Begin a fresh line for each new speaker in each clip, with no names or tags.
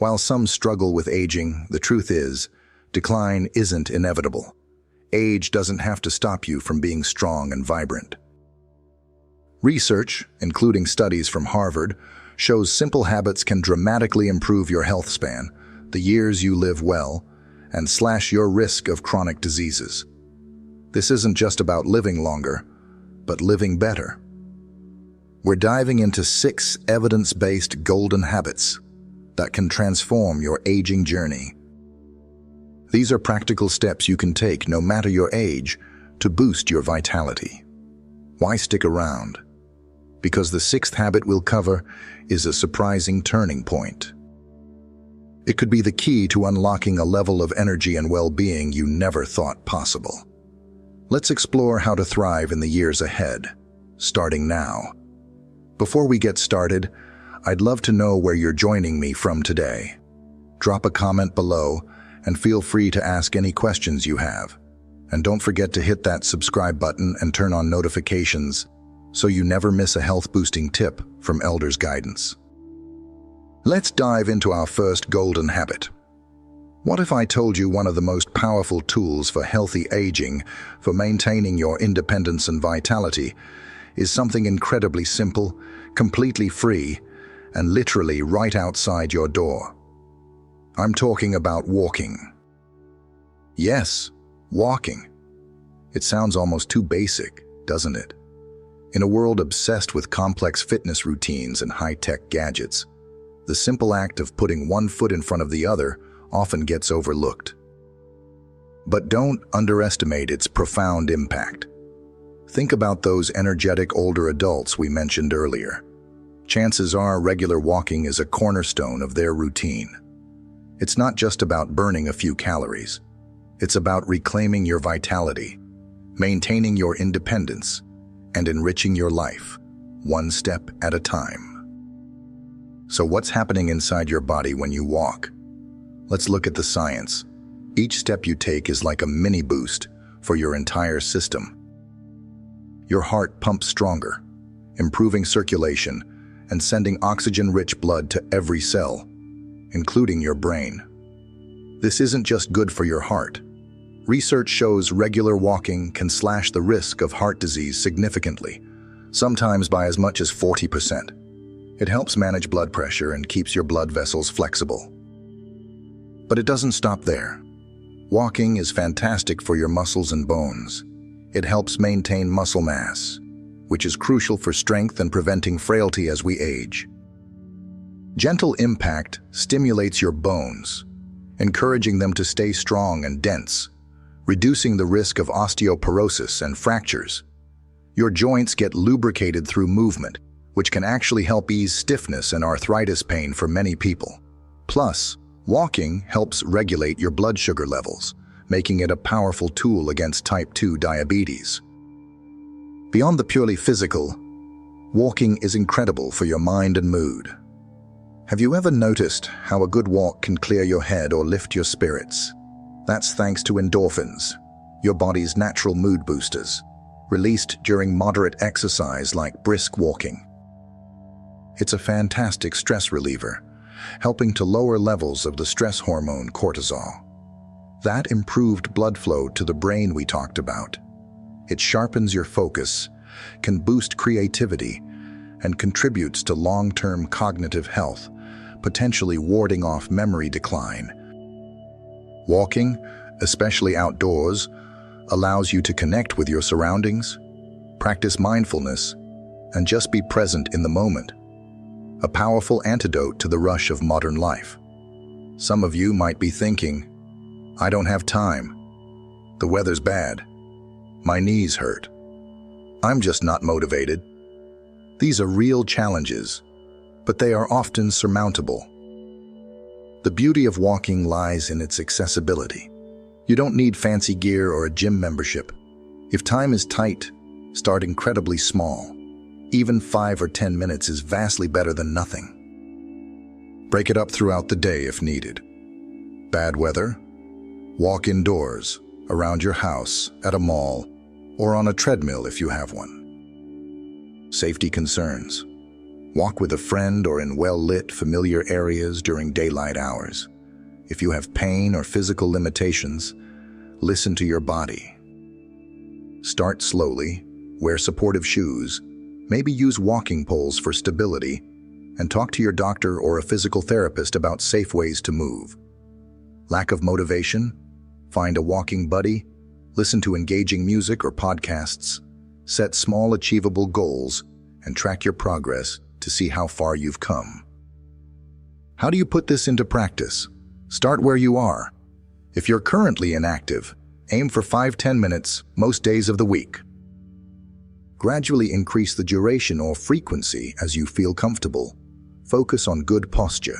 While some struggle with aging, the truth is, decline isn't inevitable. Age doesn't have to stop you from being strong and vibrant. Research, including studies from Harvard, shows simple habits can dramatically improve your health span, the years you live well, and slash your risk of chronic diseases. This isn't just about living longer, but living better. We're diving into 6 evidence-based golden habits that can transform your aging journey. These are practical steps you can take, no matter your age, to boost your vitality. Why stick around? Because the 6th habit we'll cover is a surprising turning point. It could be the key to unlocking a level of energy and well-being you never thought possible. Let's explore how to thrive in the years ahead, starting now. Before we get started, I'd love to know where you're joining me from today. Drop a comment below and feel free to ask any questions you have. And don't forget to hit that subscribe button and turn on notifications so you never miss a health-boosting tip from Elder's Guidance. Let's dive into our first golden habit. What if I told you one of the most powerful tools for healthy aging, for maintaining your independence and vitality, is something incredibly simple, completely free, and literally right outside your door? I'm talking about walking. Yes, walking. It sounds almost too basic, doesn't it? In a world obsessed with complex fitness routines and high-tech gadgets, the simple act of putting one foot in front of the other often gets overlooked. But don't underestimate its profound impact. Think about those energetic older adults we mentioned earlier. Chances are regular walking is a cornerstone of their routine. It's not just about burning a few calories. It's about reclaiming your vitality, maintaining your independence, and enriching your life, one step at a time. So what's happening inside your body when you walk? Let's look at the science. Each step you take is like a mini boost for your entire system. Your heart pumps stronger, improving circulation and sending oxygen-rich blood to every cell, including your brain. This isn't just good for your heart. Research shows regular walking can slash the risk of heart disease significantly, sometimes by as much as 40%. It helps manage blood pressure and keeps your blood vessels flexible. But it doesn't stop there. Walking is fantastic for your muscles and bones. It helps maintain muscle mass, which is crucial for strength and preventing frailty as we age. Gentle impact stimulates your bones, encouraging them to stay strong and dense, reducing the risk of osteoporosis and fractures. Your joints get lubricated through movement, which can actually help ease stiffness and arthritis pain for many people. Plus, walking helps regulate your blood sugar levels, making it a powerful tool against type 2 diabetes. Beyond the purely physical, walking is incredible for your mind and mood. Have you ever noticed how a good walk can clear your head or lift your spirits? That's thanks to endorphins, your body's natural mood boosters, released during moderate exercise like brisk walking. It's a fantastic stress reliever, helping to lower levels of the stress hormone cortisol. That improved blood flow to the brain we talked about. It sharpens your focus, can boost creativity, and contributes to long-term cognitive health, potentially warding off memory decline. Walking, especially outdoors, allows you to connect with your surroundings, practice mindfulness, and just be present in the moment. A powerful antidote to the rush of modern life. Some of you might be thinking, I don't have time. The weather's bad. My knees hurt. I'm just not motivated. These are real challenges, but they are often surmountable. The beauty of walking lies in its accessibility. You don't need fancy gear or a gym membership. If time is tight, start incredibly small. Even 5 or 10 minutes is vastly better than nothing. Break it up throughout the day if needed. Bad weather? Walk indoors, around your house, at a mall, or on a treadmill if you have one. Safety concerns. Walk with a friend or in well-lit, familiar areas during daylight hours. If you have pain or physical limitations, listen to your body. Start slowly, wear supportive shoes, maybe use walking poles for stability, and talk to your doctor or a physical therapist about safe ways to move. Lack of motivation? Find a walking buddy, listen to engaging music or podcasts, set small achievable goals, and track your progress to see how far you've come. How do you put this into practice? Start where you are. If you're currently inactive, aim for 5-10 minutes most days of the week. Gradually increase the duration or frequency as you feel comfortable. Focus on good posture.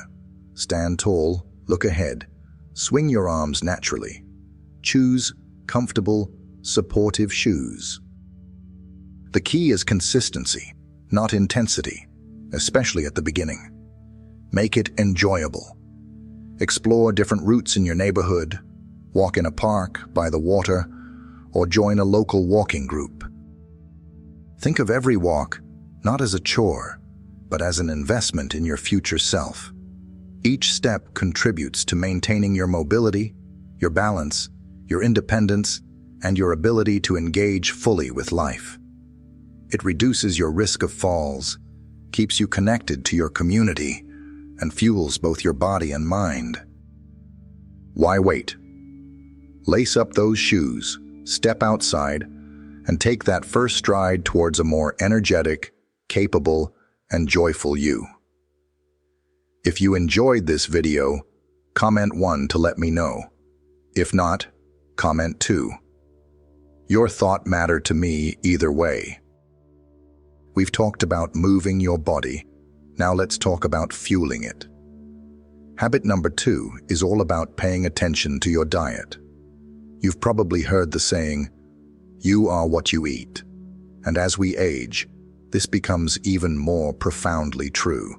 Stand tall, look ahead, swing your arms naturally. Choose comfortable, supportive shoes. The key is consistency, not intensity, especially at the beginning. Make it enjoyable. Explore different routes in your neighborhood, walk in a park, by the water, or join a local walking group. Think of every walk not as a chore, but as an investment in your future self. Each step contributes to maintaining your mobility, your balance, your independence, and your ability to engage fully with life. It reduces your risk of falls, keeps you connected to your community, and fuels both your body and mind. Why wait? Lace up those shoes, step outside, and take that first stride towards a more energetic, capable, and joyful you. If you enjoyed this video, comment 1 to let me know. If not, comment 2. Your thought matters to me either way. We've talked about moving your body. Now let's talk about fueling it. Habit number 2 is all about paying attention to your diet. You've probably heard the saying, "You are what you eat." And as we age, this becomes even more profoundly true.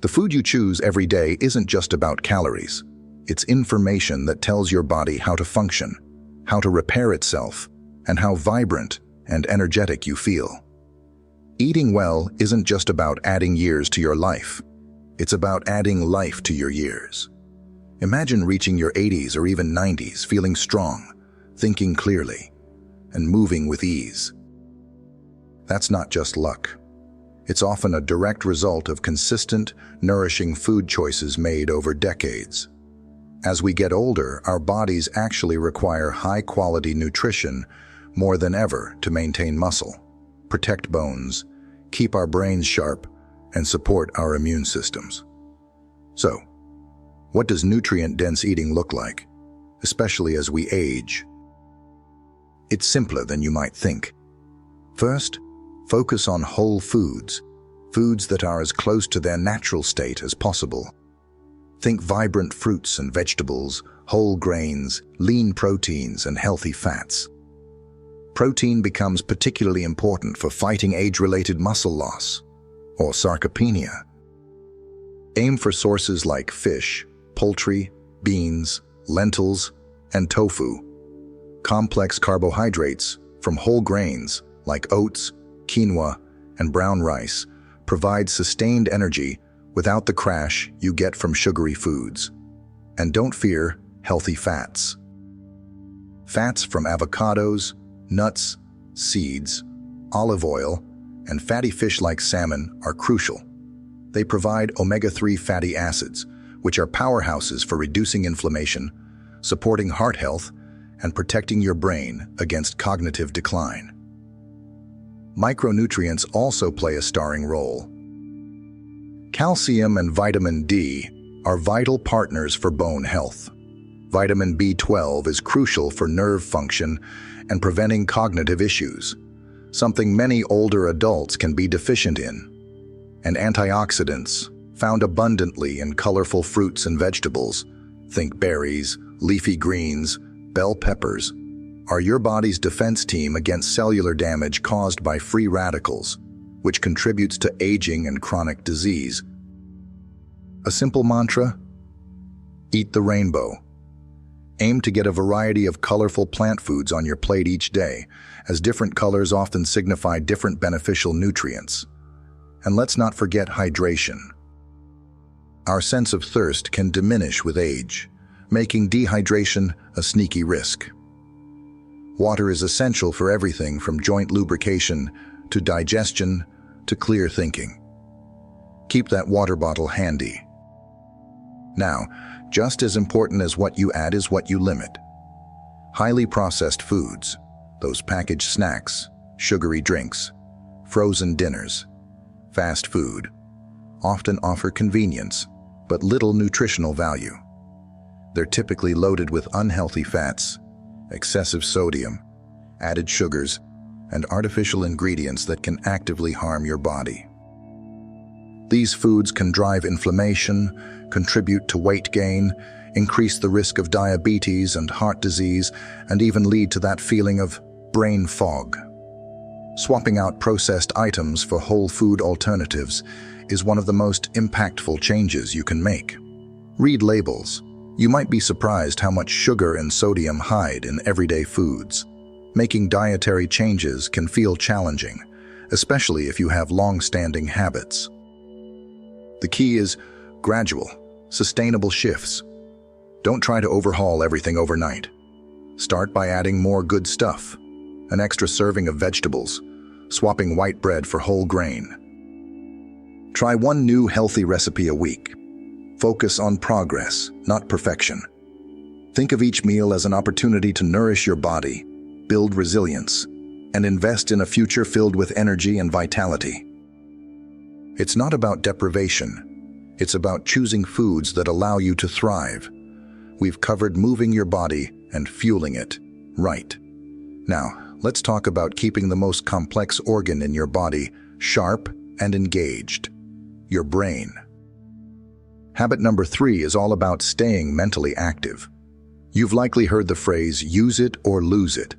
The food you choose every day isn't just about calories. It's information that tells your body how to function, how to repair itself, and how vibrant and energetic you feel. Eating well isn't just about adding years to your life. It's about adding life to your years. Imagine reaching your 80s or even 90s feeling strong, thinking clearly, and moving with ease. That's not just luck. It's often a direct result of consistent, nourishing food choices made over decades. As we get older, our bodies actually require high-quality nutrition more than ever to maintain muscle, protect bones, keep our brains sharp, and support our immune systems. So, what does nutrient-dense eating look like, especially as we age? It's simpler than you might think. First, focus on whole foods, foods that are as close to their natural state as possible. Think vibrant fruits and vegetables, whole grains, lean proteins, and healthy fats. Protein becomes particularly important for fighting age-related muscle loss, or sarcopenia. Aim for sources like fish, poultry, beans, lentils, and tofu. Complex carbohydrates from whole grains like oats, quinoa, and brown rice provide sustained energy without the crash you get from sugary foods. And don't fear healthy fats. Fats from avocados, nuts, seeds, olive oil, and fatty fish like salmon are crucial. They provide omega-3 fatty acids, which are powerhouses for reducing inflammation, supporting heart health, and protecting your brain against cognitive decline. Micronutrients also play a starring role. Calcium and vitamin D are vital partners for bone health. Vitamin B12 is crucial for nerve function and preventing cognitive issues, something many older adults can be deficient in. And antioxidants, found abundantly in colorful fruits and vegetables, think berries, leafy greens, bell peppers, are your body's defense team against cellular damage caused by free radicals, which contributes to aging and chronic disease. A simple mantra: eat the rainbow. Aim to get a variety of colorful plant foods on your plate each day, as different colors often signify different beneficial nutrients. And let's not forget hydration. Our sense of thirst can diminish with age, making dehydration a sneaky risk. Water is essential for everything from joint lubrication to digestion to clear thinking. Keep that water bottle handy. Now, just as important as what you add is what you limit. Highly processed foods, those packaged snacks, sugary drinks, frozen dinners, fast food, often offer convenience, but little nutritional value. They're typically loaded with unhealthy fats, excessive sodium, added sugars, and artificial ingredients that can actively harm your body. These foods can drive inflammation, contribute to weight gain, increase the risk of diabetes and heart disease, and even lead to that feeling of brain fog. Swapping out processed items for whole food alternatives is one of the most impactful changes you can make. Read labels. You might be surprised how much sugar and sodium hide in everyday foods. Making dietary changes can feel challenging, especially if you have long-standing habits. The key is gradual, sustainable shifts. Don't try to overhaul everything overnight. Start by adding more good stuff, an extra serving of vegetables, swapping white bread for whole grain. Try one new healthy recipe a week. Focus on progress, not perfection. Think of each meal as an opportunity to nourish your body, build resilience, and invest in a future filled with energy and vitality. It's not about deprivation. It's about choosing foods that allow you to thrive. We've covered moving your body and fueling it right. Now, let's talk about keeping the most complex organ in your body sharp and engaged: your brain. Habit number 3 is all about staying mentally active. You've likely heard the phrase, use it or lose it,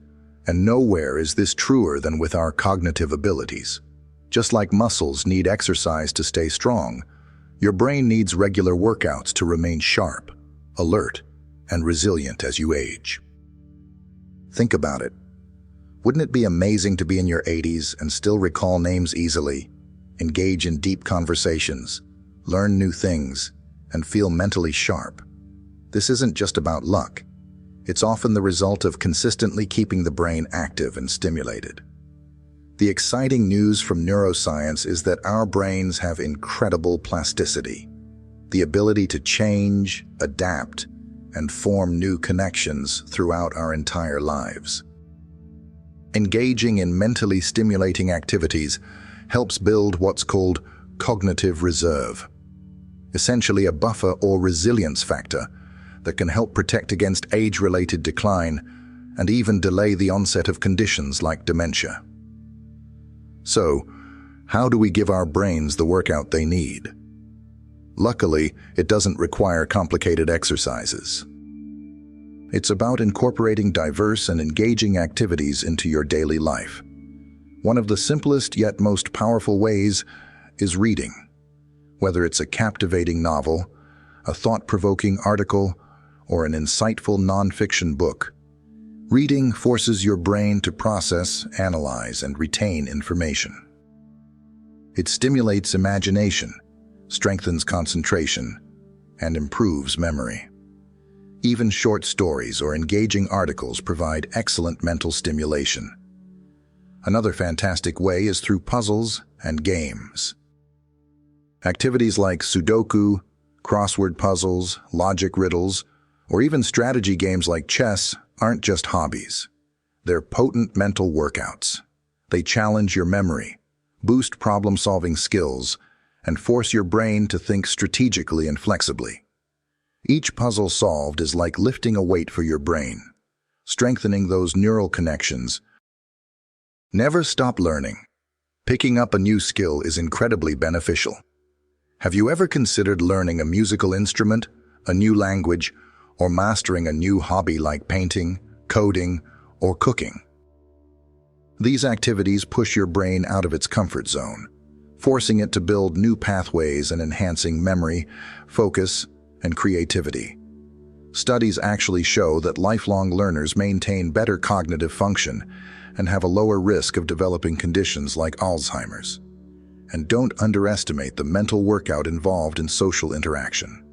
and nowhere is this truer than with our cognitive abilities. Just like muscles need exercise to stay strong, your brain needs regular workouts to remain sharp, alert, and resilient as you age. Think about it. Wouldn't it be amazing to be in your 80s and still recall names easily, engage in deep conversations, learn new things, and feel mentally sharp? This isn't just about luck. It's often the result of consistently keeping the brain active and stimulated. The exciting news from neuroscience is that our brains have incredible plasticity, the ability to change, adapt, and form new connections throughout our entire lives. Engaging in mentally stimulating activities helps build what's called cognitive reserve, essentially a buffer or resilience factor that can help protect against age-related decline and even delay the onset of conditions like dementia. So, how do we give our brains the workout they need? Luckily, it doesn't require complicated exercises. It's about incorporating diverse and engaging activities into your daily life. One of the simplest yet most powerful ways is reading. Whether it's a captivating novel, a thought-provoking article, or an insightful nonfiction book, reading forces your brain to process, analyze, and retain information. It stimulates imagination, strengthens concentration, and improves memory. Even short stories or engaging articles provide excellent mental stimulation. Another fantastic way is through puzzles and games. Activities like Sudoku, crossword puzzles, logic riddles, or even strategy games like chess aren't just hobbies. They're potent mental workouts. They challenge your memory, boost problem-solving skills, and force your brain to think strategically and flexibly. Each puzzle solved is like lifting a weight for your brain, strengthening those neural connections. Never stop learning. Picking up a new skill is incredibly beneficial. Have you ever considered learning a musical instrument, a new language, or mastering a new hobby like painting, coding, or cooking? These activities push your brain out of its comfort zone, forcing it to build new pathways and enhancing memory, focus, and creativity. Studies actually show that lifelong learners maintain better cognitive function and have a lower risk of developing conditions like Alzheimer's. And don't underestimate the mental workout involved in social interaction.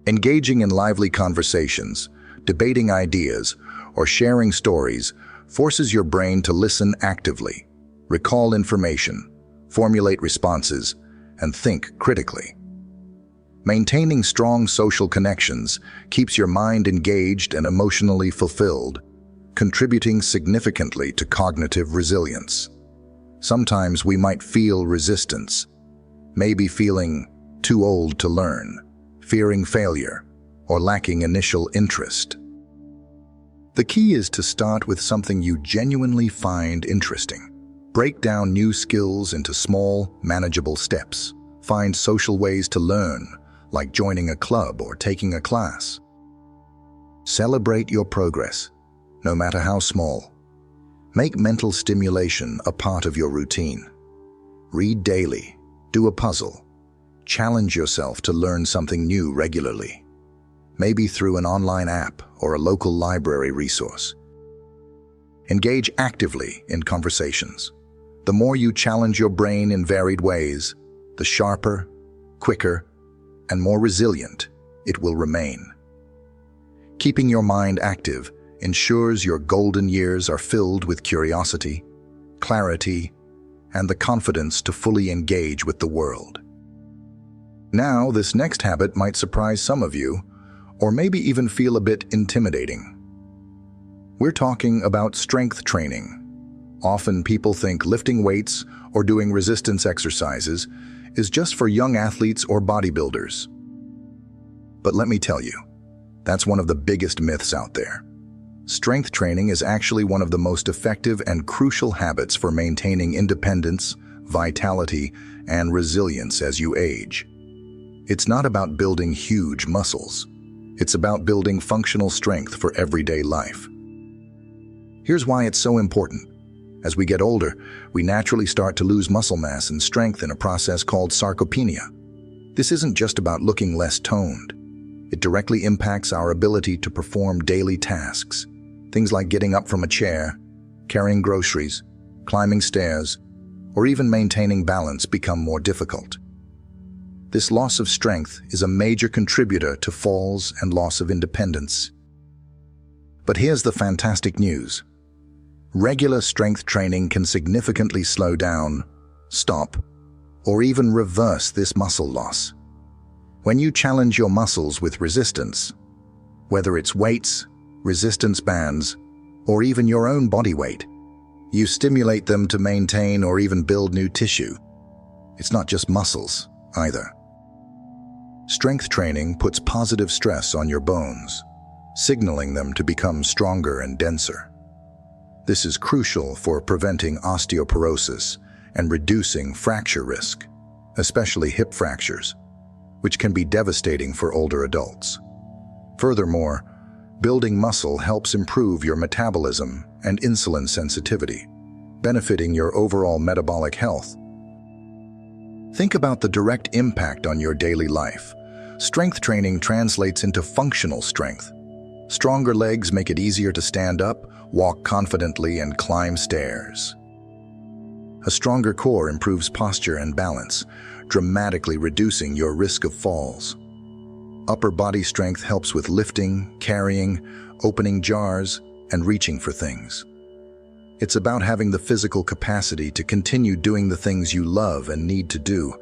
Engaging in lively conversations, debating ideas, or sharing stories forces your brain to listen actively, recall information, formulate responses, and think critically. Maintaining strong social connections keeps your mind engaged and emotionally fulfilled, contributing significantly to cognitive resilience. Sometimes we might feel resistance, maybe feeling too old to learn, fearing failure, or lacking initial interest. The key is to start with something you genuinely find interesting. Break down new skills into small, manageable steps. Find social ways to learn, like joining a club or taking a class. Celebrate your progress, no matter how small. Make mental stimulation a part of your routine. Read daily, do a puzzle. Challenge yourself to learn something new regularly, maybe through an online app or a local library resource. Engage actively in conversations. The more you challenge your brain in varied ways, the sharper, quicker, and more resilient it will remain. Keeping your mind active ensures your golden years are filled with curiosity, clarity, and the confidence to fully engage with the world. Now, this next habit might surprise some of you, or maybe even feel a bit intimidating. We're talking about strength training. Often people think lifting weights or doing resistance exercises is just for young athletes or bodybuilders. But let me tell you, that's one of the biggest myths out there. Strength training is actually one of the most effective and crucial habits for maintaining independence, vitality, and resilience as you age. It's not about building huge muscles. It's about building functional strength for everyday life. Here's why it's so important. As we get older, we naturally start to lose muscle mass and strength in a process called sarcopenia. This isn't just about looking less toned. It directly impacts our ability to perform daily tasks. Things like getting up from a chair, carrying groceries, climbing stairs, or even maintaining balance become more difficult. This loss of strength is a major contributor to falls and loss of independence. But here's the fantastic news. Regular strength training can significantly slow down, stop, or even reverse this muscle loss. When you challenge your muscles with resistance, whether it's weights, resistance bands, or even your own body weight, you stimulate them to maintain or even build new tissue. It's not just muscles, either. Strength training puts positive stress on your bones, signaling them to become stronger and denser. This is crucial for preventing osteoporosis and reducing fracture risk, especially hip fractures, which can be devastating for older adults. Furthermore, building muscle helps improve your metabolism and insulin sensitivity, benefiting your overall metabolic health. Think about the direct impact on your daily life. Strength training translates into functional strength. Stronger legs make it easier to stand up, walk confidently, and climb stairs. A stronger core improves posture and balance, dramatically reducing your risk of falls. Upper body strength helps with lifting, carrying, opening jars, and reaching for things. It's about having the physical capacity to continue doing the things you love and need to do,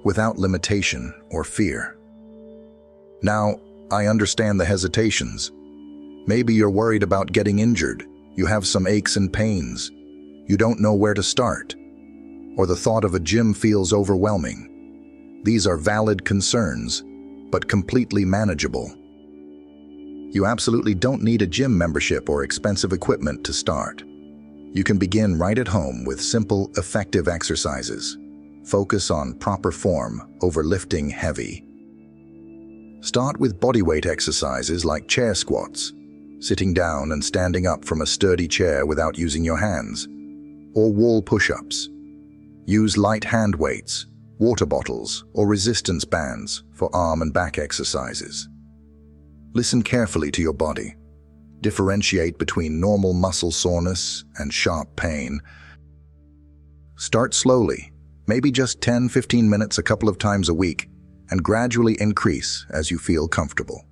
without limitation or fear. Now, I understand the hesitations. Maybe you're worried about getting injured, you have some aches and pains, you don't know where to start, or the thought of a gym feels overwhelming. These are valid concerns, but completely manageable. You absolutely don't need a gym membership or expensive equipment to start. You can begin right at home with simple, effective exercises. Focus on proper form over lifting heavy. Start with bodyweight exercises like chair squats, sitting down and standing up from a sturdy chair without using your hands, or wall push-ups. Use light hand weights, water bottles, or resistance bands for arm and back exercises. Listen carefully to your body. Differentiate between normal muscle soreness and sharp pain. Start slowly maybe just 10-15 minutes a couple of times a week, and gradually increase as you feel comfortable.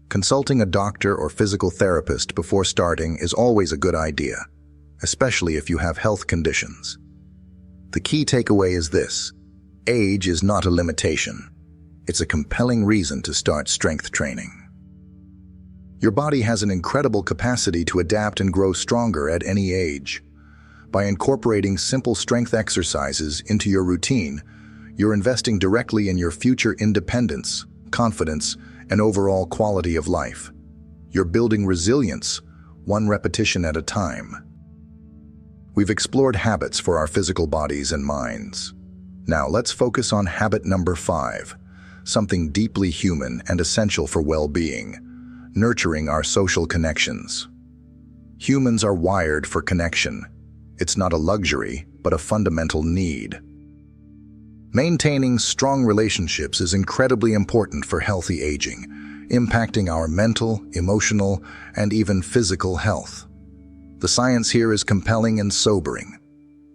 Consulting a doctor or physical therapist before starting is always a good idea, especially if you have health conditions. The key takeaway is this: age is not a limitation. It's a compelling reason to start strength training. Your body has an incredible capacity to adapt and grow stronger at any age. By incorporating simple strength exercises into your routine, you're investing directly in your future independence, confidence, and overall quality of life. You're building resilience, one repetition at a time. We've explored habits for our physical bodies and minds. Now let's focus on habit number 5, something deeply human and essential for well-being: nurturing our social connections. Humans are wired for connection. It's not a luxury, but a fundamental need. Maintaining strong relationships is incredibly important for healthy aging, impacting our mental, emotional, and even physical health. The science here is compelling and sobering.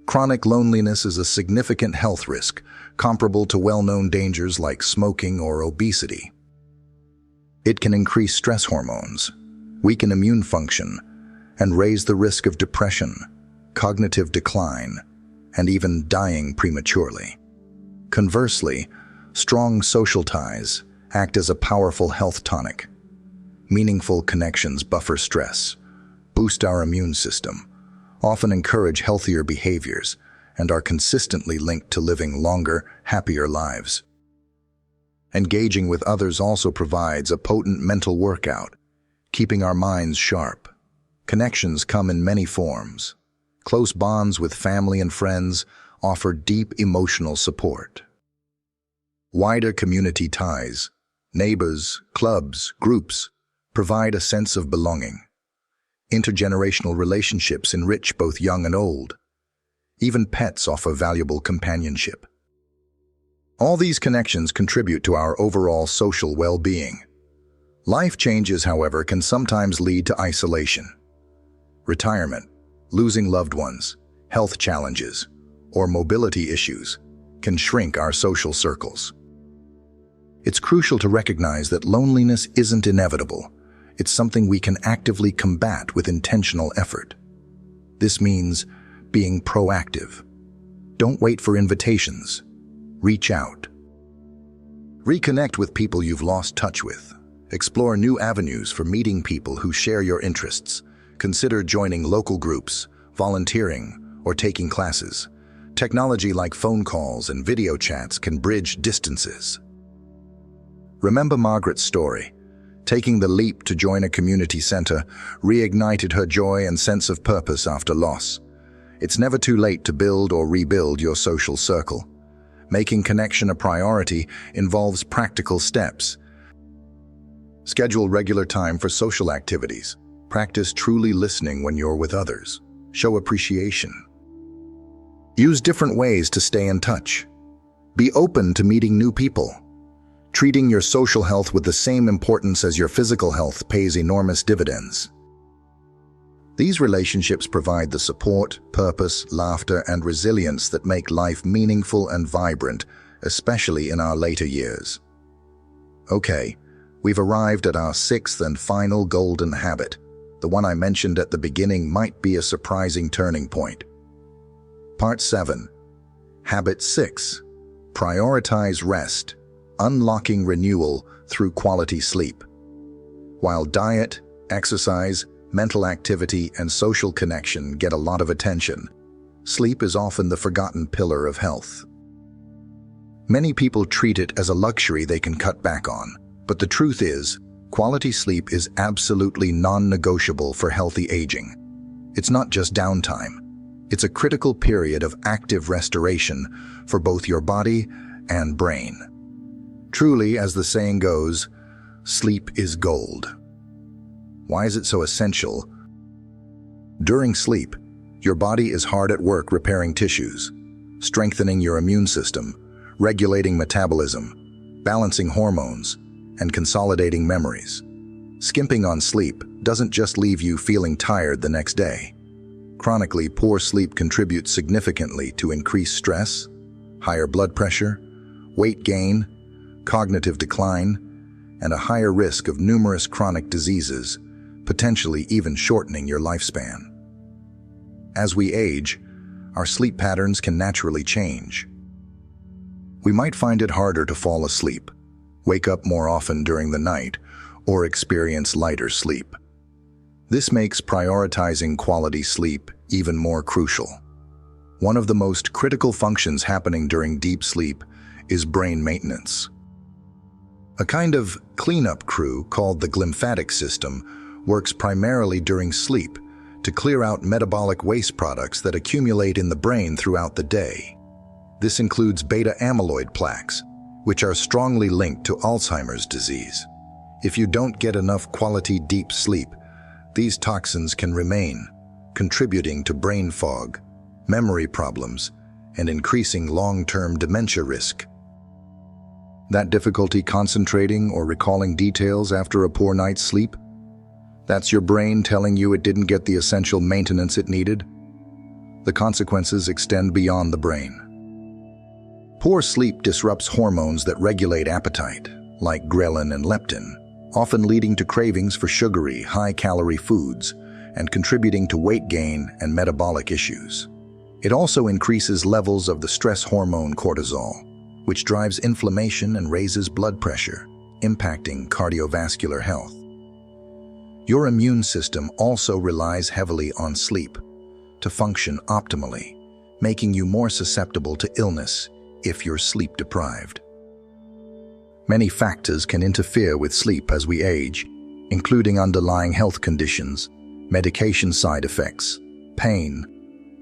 Chronic loneliness is a significant health risk, comparable to well-known dangers like smoking or obesity. It can increase stress hormones, weaken immune function, and raise the risk of depression, cognitive decline, and even dying prematurely. Conversely, strong social ties act as a powerful health tonic. Meaningful connections buffer stress, boost our immune system, often encourage healthier behaviors, and are consistently linked to living longer, happier lives. Engaging with others also provides a potent mental workout, keeping our minds sharp. Connections come in many forms. Close bonds with family and friends offer deep emotional support. Wider community ties, neighbors, clubs, groups, provide a sense of belonging. Intergenerational relationships enrich both young and old. Even pets offer valuable companionship. All these connections contribute to our overall social well-being. Life changes, however, can sometimes lead to isolation. Retirement, losing loved ones, health challenges, or mobility issues can shrink our social circles. It's crucial to recognize that loneliness isn't inevitable. It's something we can actively combat with intentional effort. This means being proactive. Don't wait for invitations. Reach out. Reconnect with people you've lost touch with. Explore new avenues for meeting people who share your interests. Consider joining local groups, volunteering, or taking classes. Technology like phone calls and video chats can bridge distances. Remember Margaret's story. Taking the leap to join a community center reignited her joy and sense of purpose after loss. It's never too late to build or rebuild your social circle. Making connection a priority involves practical steps. Schedule regular time for social activities. Practice truly listening when you're with others. Show appreciation. Use different ways to stay in touch. Be open to meeting new people. Treating your social health with the same importance as your physical health pays enormous dividends. These relationships provide the support, purpose, laughter, and resilience that make life meaningful and vibrant, especially in our later years. Okay, we've arrived at our 6th and final golden habit. The one I mentioned at the beginning might be a surprising turning point. Part 7. Habit 6. Prioritize rest, unlocking renewal through quality sleep. While diet, exercise, mental activity, and social connection get a lot of attention, sleep is often the forgotten pillar of health. Many people treat it as a luxury they can cut back on, but the truth is, quality sleep is absolutely non-negotiable for healthy aging. It's not just downtime. It's a critical period of active restoration for both your body and brain. Truly, as the saying goes, sleep is gold. Why is it so essential? During sleep, your body is hard at work repairing tissues, strengthening your immune system, regulating metabolism, balancing hormones, and consolidating memories. Skimping on sleep doesn't just leave you feeling tired the next day. Chronically poor sleep contributes significantly to increased stress, higher blood pressure, weight gain, cognitive decline, and a higher risk of numerous chronic diseases, potentially even shortening your lifespan. As we age, our sleep patterns can naturally change. We might find it harder to fall asleep, wake up more often during the night, or experience lighter sleep. This makes prioritizing quality sleep even more crucial. One of the most critical functions happening during deep sleep is brain maintenance. A kind of cleanup crew called the glymphatic system works primarily during sleep to clear out metabolic waste products that accumulate in the brain throughout the day. This includes beta amyloid plaques, which are strongly linked to Alzheimer's disease. If you don't get enough quality deep sleep, these toxins can remain, contributing to brain fog, memory problems, and increasing long-term dementia risk. That difficulty concentrating or recalling details after a poor night's sleep? That's your brain telling you it didn't get the essential maintenance it needed? The consequences extend beyond the brain. Poor sleep disrupts hormones that regulate appetite, like ghrelin and leptin, often leading to cravings for sugary, high-calorie foods and contributing to weight gain and metabolic issues. It also increases levels of the stress hormone cortisol, which drives inflammation and raises blood pressure, impacting cardiovascular health. Your immune system also relies heavily on sleep to function optimally, making you more susceptible to illness if you're sleep-deprived. Many factors can interfere with sleep as we age, including underlying health conditions, medication side effects, pain,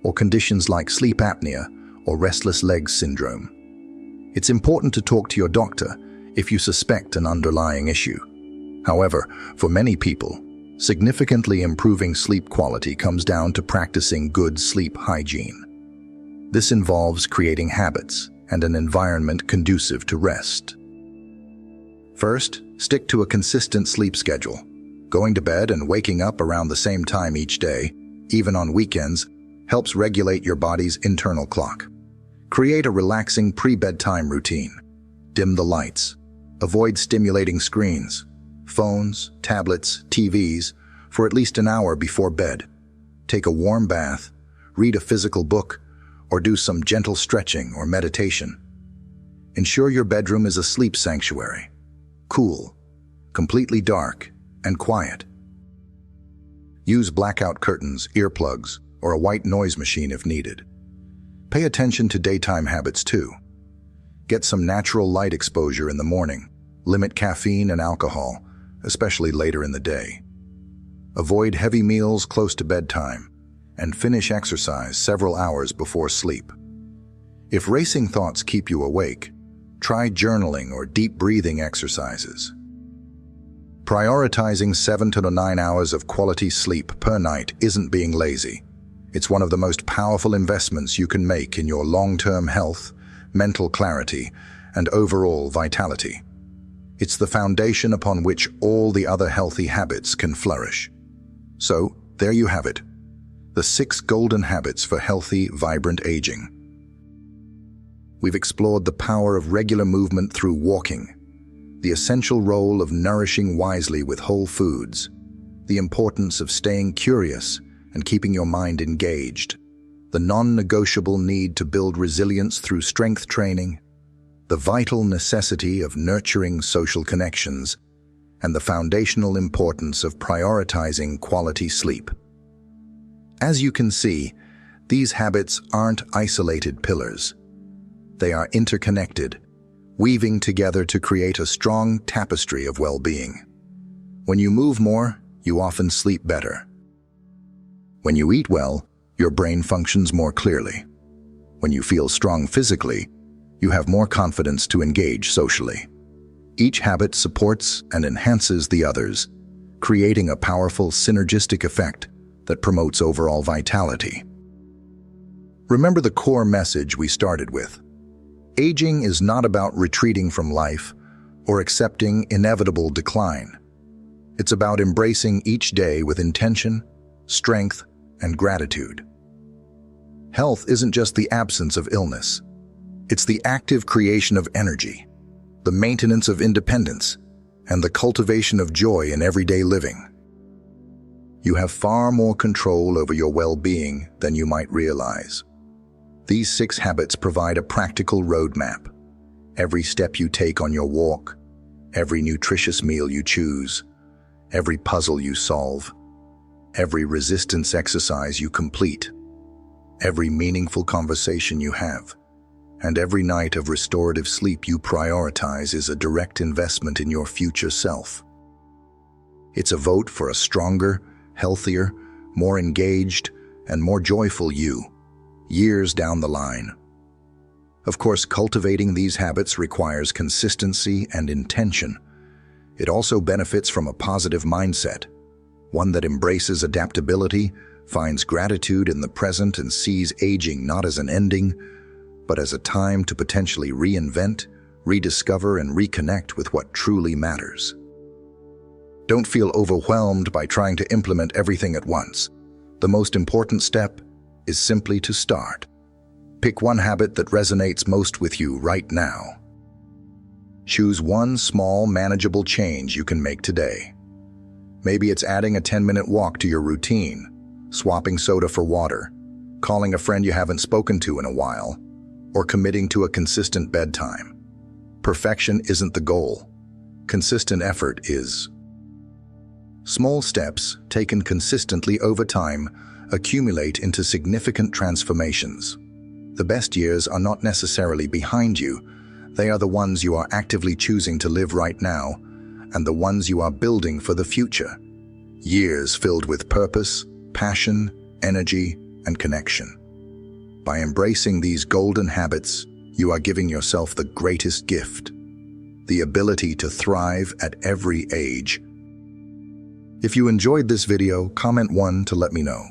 or conditions like sleep apnea or restless legs syndrome. It's important to talk to your doctor if you suspect an underlying issue. However, for many people, significantly improving sleep quality comes down to practicing good sleep hygiene. This involves creating habits and an environment conducive to rest. First, stick to a consistent sleep schedule. Going to bed and waking up around the same time each day, even on weekends, helps regulate your body's internal clock. Create a relaxing pre-bedtime routine. Dim the lights. Avoid stimulating screens, phones, tablets, TVs, for at least an hour before bed. Take a warm bath, read a physical book, or do some gentle stretching or meditation. Ensure your bedroom is a sleep sanctuary. Cool, completely dark, and quiet. Use blackout curtains, earplugs, or a white noise machine if needed. Pay attention to daytime habits too. Get some natural light exposure in the morning. Limit caffeine and alcohol, especially later in the day. Avoid heavy meals close to bedtime, and finish exercise several hours before sleep. If racing thoughts keep you awake, try journaling or deep breathing exercises. Prioritizing 7 to 9 hours of quality sleep per night isn't being lazy. It's one of the most powerful investments you can make in your long-term health, mental clarity, and overall vitality. It's the foundation upon which all the other healthy habits can flourish. So, there you have it. The 6 golden habits for healthy, vibrant aging. We've explored the power of regular movement through walking, the essential role of nourishing wisely with whole foods, the importance of staying curious and keeping your mind engaged, the non-negotiable need to build resilience through strength training, the vital necessity of nurturing social connections, and the foundational importance of prioritizing quality sleep. As you can see, these habits aren't isolated pillars. They are interconnected, weaving together to create a strong tapestry of well-being. When you move more, you often sleep better. When you eat well, your brain functions more clearly. When you feel strong physically, you have more confidence to engage socially. Each habit supports and enhances the others, creating a powerful synergistic effect that promotes overall vitality. Remember the core message we started with. Aging is not about retreating from life or accepting inevitable decline. It's about embracing each day with intention, strength, and gratitude. Health isn't just the absence of illness. It's the active creation of energy, the maintenance of independence, and the cultivation of joy in everyday living. You have far more control over your well-being than you might realize. These 6 habits provide a practical roadmap. Every step you take on your walk, every nutritious meal you choose, every puzzle you solve, every resistance exercise you complete, every meaningful conversation you have, and every night of restorative sleep you prioritize is a direct investment in your future self. It's a vote for a stronger, healthier, more engaged, and more joyful you, years down the line. Of course, cultivating these habits requires consistency and intention. It also benefits from a positive mindset, one that embraces adaptability, finds gratitude in the present, and sees aging not as an ending, but as a time to potentially reinvent, rediscover, and reconnect with what truly matters. Don't feel overwhelmed by trying to implement everything at once. The most important step is simply to start. Pick one habit that resonates most with you right now. Choose one small, manageable change you can make today. Maybe it's adding a 10-minute walk to your routine, swapping soda for water, calling a friend you haven't spoken to in a while, or committing to a consistent bedtime. Perfection isn't the goal. Consistent effort is. Small steps, taken consistently over time, accumulate into significant transformations. The best years are not necessarily behind you. They are the ones you are actively choosing to live right now, and the ones you are building for the future. Years filled with purpose, passion, energy, and connection. By embracing these golden habits, you are giving yourself the greatest gift, the ability to thrive at every age. If you enjoyed this video, comment 1 to let me know.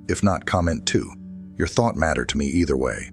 If not, comment 2. Your thought matters to me either way.